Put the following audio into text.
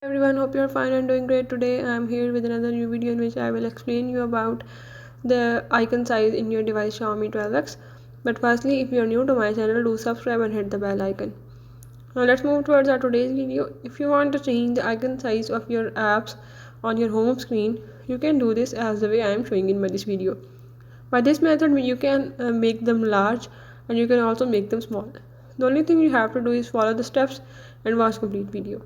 Everyone, hope you're fine and doing great. Today I'm here with another new video in which I will explain you about the icon size in your device Xiaomi 12X. But firstly, if you're new to my channel, do subscribe and hit the bell icon. Now let's move towards our today's video. If you want to change the icon size of your apps on your home screen, you can do this as the way I am showing in this video. By this method, you can make them large and you can also make them small. The only thing you have to do is follow the steps and watch complete video.